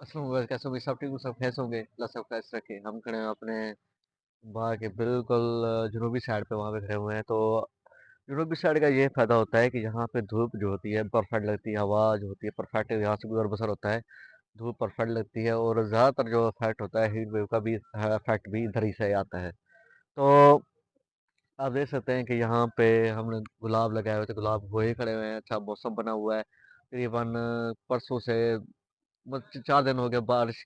السلام علیکم، کیسے ہو بھائی؟ سب ٹھیک ہو؟ سب خیس ہوں گے؟ اللہ سب خیس رکھے۔ ہم کھڑے ہیں اپنے باغ کے بالکل جنوبی سائڈ پہ، وہاں پہ کھڑے ہوئے ہیں۔ تو جنوبی سائڈ کا یہ فائدہ ہوتا ہے کہ یہاں پہ دھوپ جو ہوتی ہے پرفیکٹ لگتی ہے، ہوا جو ہوتی ہے پرفیکٹ یہاں سے گزر بسر ہوتا ہے، دھوپ پرفیکٹ لگتی ہے، اور زیادہ تر جو افیکٹ ہوتا ہے ہیٹ ویو کا بھی افیکٹ بھی ادھر ہی سے آتا ہے۔ تو آپ دیکھ سکتے ہیں کہ یہاں پہ ہم نے گلاب لگائے ہوئے تھے، گلاب ہوئے کھڑے ہوئے ہیں، اچھا موسم بنا ہوا ہے۔ تقریباً پرسوں سے بس 4 دن ہو گئے، بارش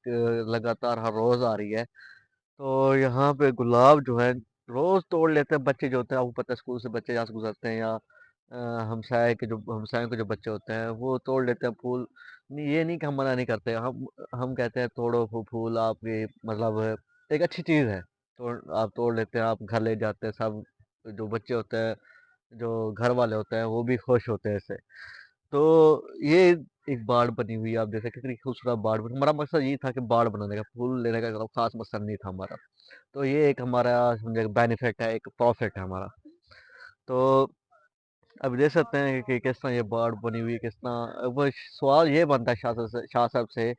لگاتار ہر روز آ رہی ہے۔ تو یہاں پہ گلاب جو ہے روز توڑ لیتے ہیں بچے جو ہوتے ہیں، آپ کو پتہ ہے اسکول سے بچے یہاں سے گزرتے ہیں، یا ہمسائے کے جو بچے ہوتے ہیں وہ توڑ لیتے ہیں پھول۔ یہ نہیں کہ ہم منع نہیں کرتے، ہم کہتے ہیں توڑو پھول، آپ کی مطلب ایک اچھی چیز ہے، آپ توڑ لیتے ہیں، آپ گھر لے جاتے ہیں، سب جو بچے ہوتے ہیں، جو گھر والے ہوتے ہیں وہ بھی خوش ہوتے ہیں اس سے۔ تو یہ ایک باڑ بنی ہوئی ہے، آپ دیکھ سکتے ہیں کتنی خوبصورت باڑ بنی۔ ہمارا مقصد یہ تھا کہ باڑ بنانے کا، پھول لینے کا کوئی خاص مقصد نہیں تھا ہمارا۔ تو یہ ایک ہمارا سمجھے بینیفٹ ہے، ایک پروفٹ ہے ہمارا۔ تو اب دیکھ سکتے ہیں کہ کس طرح یہ باڑ بنی ہوئی ہے، کس طرح وہ سوال یہ بنتا ہے شاہ صاحب سے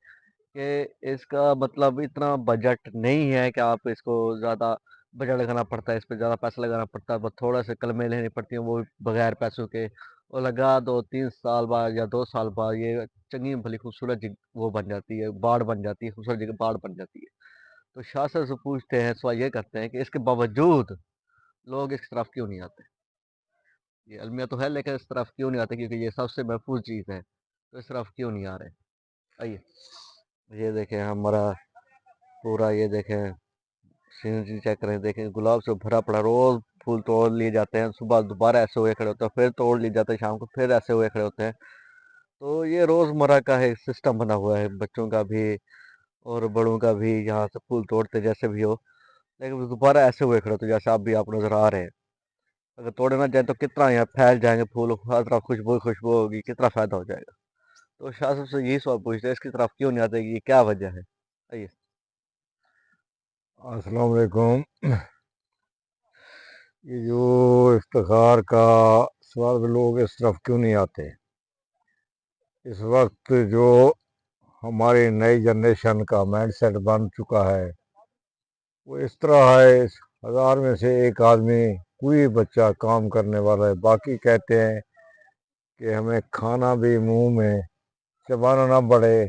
کہ اس کا مطلب اتنا بجٹ نہیں ہے کہ آپ اس کو زیادہ بجٹ لگانا پڑتا ہے، اس پہ زیادہ پیسہ لگانا پڑتا ہے، بس تھوڑا سے قلمیں لینی پڑتی ہیں وہ بھی بغیر پیسوں کے، اور لگا 2-3 سال بعد یا 2 سال بعد یہ چنگی بھلی خوبصورت وہ بن جاتی ہے، باڑ بن جاتی ہے، خوبصورت جگہ باڑ بن جاتی ہے۔ تو شاہ صاحب سے پوچھتے ہیں، سوال یہ کرتے ہیں کہ اس کے باوجود لوگ اس طرف کیوں نہیں آتے؟ یہ المیہ تو ہے لیکن اس طرف کیوں نہیں آتے؟ کیونکہ یہ سب سے محفوظ چیز ہے، تو اس طرف کیوں نہیں آ رہے؟ آئیے یہ دیکھیں ہمارا پورا، یہ دیکھیں سینری چیک کریں، دیکھیں گلاب سے بھرا پڑا، روز پھول توڑ لیے جاتے ہیں، صبح دوبارہ ایسے ہوئے کھڑے ہوتے ہیں، پھر توڑ لیے جاتے ہیں، شام کو پھر ایسے ہوئے کھڑے ہوتے ہیں۔ تو یہ روزمرہ کا ایک سسٹم بنا ہوا ہے، بچوں کا بھی اور بڑوں کا بھی، یہاں سے پھول توڑتے جیسے بھی ہو، لیکن دوبارہ ایسے ہوئے کھڑے ہوتے ہیں جیسے آپ بھی آپ نظر آ رہے ہیں۔ اگر توڑے نہ جائیں تو کتنا یہاں پھیل جائیں گے پھول، ہر طرف خوشبو ہوگی، کتنا فائدہ ہو جائے گا۔ تو شاہ صاحب سے یہی سوال پوچھتے ہیں اس کی طرف کیوں نہیں آتے، یہ کیا وجہ ہے؟ آئیے۔ السلام علیکم۔ یہ جو افتخار کا سوال میں لوگ اس طرف کیوں نہیں آتے، اس وقت جو ہماری نئی جنریشن کا مائنڈ سیٹ بن چکا ہے وہ اس طرح ہے، 1000 میں سے ایک آدمی کوئی بچہ کام کرنے والا ہے، باقی کہتے ہیں کہ ہمیں کھانا بھی منہ میں چبانا نہ پڑے،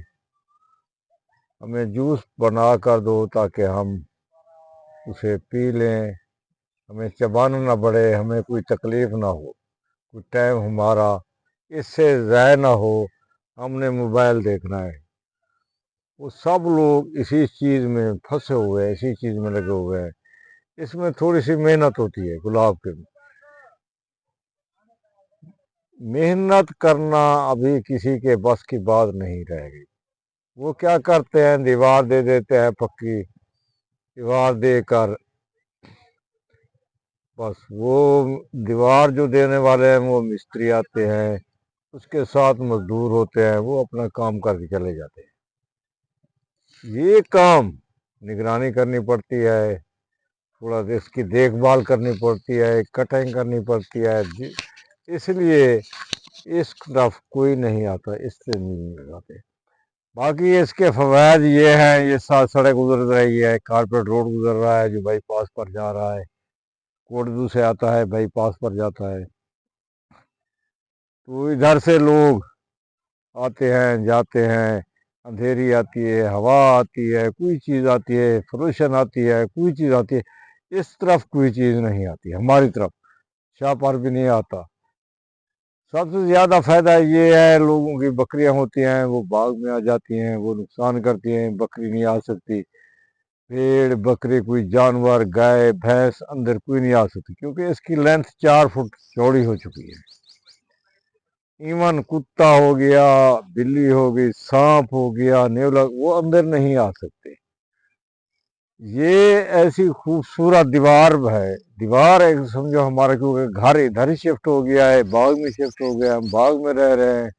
ہمیں جوس بنا کر دو تاکہ ہم اسے پی لیں، ہمیں چبانا نہ پڑے، ہمیں کوئی تکلیف نہ ہو، کوئی ٹائم ہمارا اس سے ضائع نہ ہو، ہم نے موبائل دیکھنا ہے۔ وہ سب لوگ اسی چیز میں پھنسے ہوئے ہیں، اسی چیز میں لگے ہوئے ہیں۔ اس میں تھوڑی سی محنت ہوتی ہے، گلاب کے محنت کرنا ابھی کسی کے بس کی بات نہیں رہ گئی۔ وہ کیا کرتے ہیں، دیوار دے دیتے ہیں، پکی دیوار دے کر بس وہ دیوار جو دینے والے ہیں وہ مستری آتے ہیں، اس کے ساتھ مزدور ہوتے ہیں، وہ اپنا کام کر کے چلے جاتے ہیں۔ یہ کام نگرانی کرنی پڑتی ہے، تھوڑا اس کی دیکھ بھال کرنی پڑتی ہے، کٹنگ کرنی پڑتی ہے، اس لیے اس طرف کوئی نہیں آتا، اس سے نہیں لگاتے۔ باقی اس کے فوائد یہ ہیں، یہ سڑک گزر رہی ہے، کارپیٹ روڈ گزر رہا ہے جو بائی پاس پر جا رہا ہے، کوٹدو سے آتا ہے، بائی پاس پر جاتا ہے، تو ادھر سے لوگ آتے ہیں جاتے ہیں، اندھیری آتی ہے، ہوا آتی ہے، کوئی چیز آتی ہے، پولوشن آتی ہے، کوئی چیز آتی ہے، اس طرف کوئی چیز نہیں آتی، ہماری طرف شاہ پر بھی نہیں آتا۔ سب سے زیادہ فائدہ یہ ہے، لوگوں کی بکریاں ہوتی ہیں وہ باغ میں آ جاتی ہیں، وہ نقصان کرتی ہیں، بکری نہیں آ سکتی، بھیڑ بکری کوئی جانور گائے بھینس اندر کوئی نہیں آ سکتی، کیونکہ اس کی لینتھ 4 فٹ چوڑی ہو چکی ہے۔ ایون کتا ہو گیا، بلی ہو گئی، سانپ ہو گیا، نیولا، وہ اندر نہیں آ سکتے۔ یہ ایسی خوبصورت دیوار ہے، دیوار ایک سمجھو ہمارا، کیونکہ گھر ادھر ہی شفٹ ہو گیا ہے، باغ میں شفٹ ہو گیا، ہم باغ میں رہ رہے ہیں،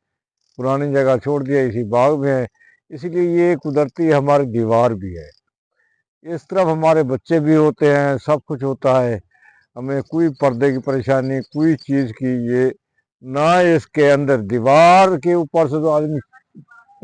پرانی جگہ چھوڑ دیا، اسی باغ میں ہے، اسی لیے یہ قدرتی ہماری دیوار بھی ہے۔ اس طرف ہمارے بچے بھی ہوتے ہیں، سب کچھ ہوتا ہے، ہمیں کوئی پردے کی پریشانی، کوئی چیز کی یہ نہ، اس کے اندر دیوار کے اوپر سے تو آدمی